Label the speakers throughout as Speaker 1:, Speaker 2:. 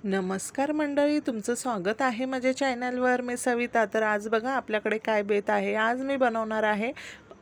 Speaker 1: नमस्कार मंडळी, तुमचं स्वागत आहे माझ्या चॅनलवर. मी सविता. तर आज बघा आपल्याकडे काय बेत आहे. आज मी बनवणार आहे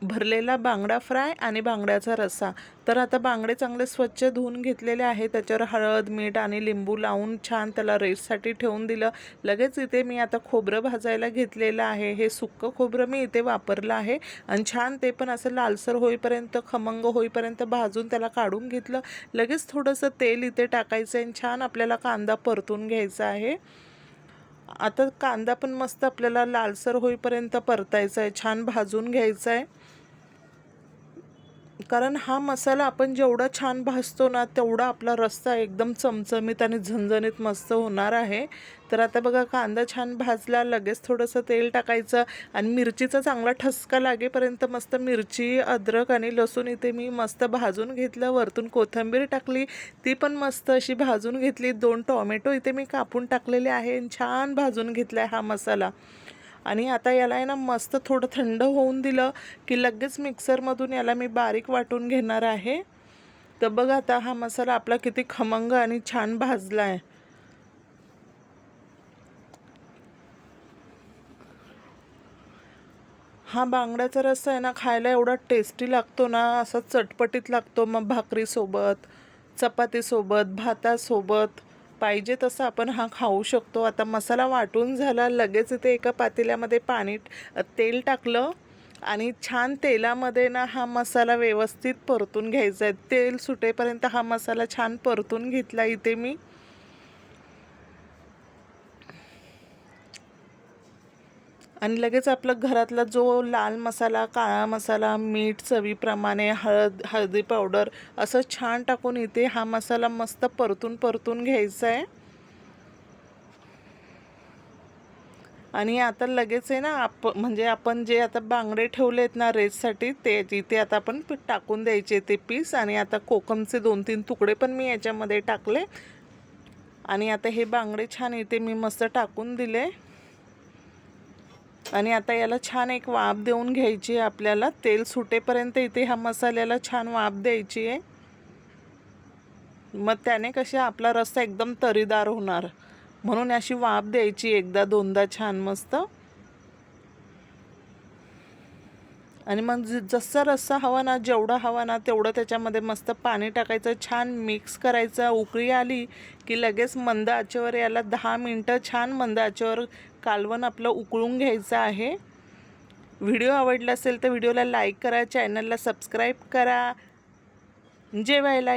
Speaker 1: भरलेला बांगडा फ्राय आणि बांगड्याचा रस्सा. तर आता बांगडे चांगले स्वच्छ धुवून घेतलेले आहे. त्याच्यावर हळद, मीठ आणि लिंबू लावून छान त्याला रेस्टसाठी ठेवून दिलं. लगेच इथे मी आता खोबरं भाजायला घेतलेलं आहे. हे सुक्कं खोबरं मी इथे वापरलं आहे आणि छान ते पण असं लालसर होईपर्यंत, खमंग होईपर्यंत भाजून त्याला काढून घेतलं. लगेच थोडंसं तेल इथे टाकायचं आणि छान आपल्याला कांदा परतून घ्यायचा आहे. आता कांदा पण मस्त आपल्याला लालसर होईपर्यंत परतायचा आहे, छान भाजून घ्यायचा आहे. कारण हा मसाला आपण जेवढा छान भाजतो ना तेवढा आपला रस्सा एकदम चमचमीत आणि झणझणीत मस्त होणार आहे. तर आता बघा कांदा छान भाजला. लगेच थोडंसं तेल टाकायचं आणि मिरचीचा चांगला ठसका लागेपर्यंत मस्त मिरची, अद्रक आणि लसूण इथे मी मस्त भाजून घेतलं. वरतून कोथिंबीर टाकली, ती पण मस्त अशी भाजून घेतली. 2 टोमॅटो इथे मी कापून टाकलेले आहे आणि छान भाजून घेतला हा मसाला. आणि आता याला आहे ना मस्त थोडं थंड होऊन दिलं की लगेच मिक्सरमधून याला मी बारीक वाटून घेणार आहे. तर बघा आता हा मसाला आपला किती खमंग आणि छान भाजला आहे. हा बांगड्याचा रस्सा आहे ना खायला एवढा टेस्टी लागतो ना, असा चटपटीत लागतो. मग भाकरीसोबत, चपातीसोबत, भातासोबत पाहिजे तसं आपण हा खाऊ शकतो. आता मसाला वाटून झाला. लगेच इथे एका पातेल्यामध्ये तेल टाकलं आणि छान तेलामध्ये ना हा मसाला व्यवस्थित परतून घ्यायचा आहे. तेल सुटेपर्यंत हा मसाला छान परतून घेतला इथे मी. आणि लगेच आपला घरातला जो लाल मसाला, काळा मसाला, मीठ चवीप्रमाणे, हळदी पावडर असं छान टाकून इथे हा मसाला मस्त परतून परतून घ्यायचा आहे. आणि आता लगेच आहे ना म्हणजे आपण जे आता बांगडे ठेवले आहेत ना रेससाठी, ते इथे आता आपण टाकून द्यायचे ते पीस. आणि आता कोकमचे 2-3 तुकडे पण मी याच्यामध्ये टाकले. आणि आता हे बांगडे छान इथे मी मस्त टाकून दिले. आणि आता याला छान एक वाफ देऊन घ्यायची आहे आपल्याला. तेल सुटेपर्यंत इथे ह्या मसाल्याला छान वाफ द्यायची आहे. मग त्याने कसे आपला रस्सा एकदम तरीदार होणार, म्हणून अशी वाफ द्यायची एकदा दोनदा छान मस्त. आणि मग जसा रस्सा हवा ना, जेवढा हवा ना तेवढं त्याच्यामध्ये मस्त पाणी टाकायचं, छान मिक्स करायचं. उकळी आली की लगेच मंद आचेवर याला 10 मिनटं छान मंद आचेवर कालवण आपलं उकळून घ्यायचं आहे. व्हिडिओ आवडला असेल तर व्हिडिओला लाईक करा, चॅनलला सबस्क्राईब करा. जेवायला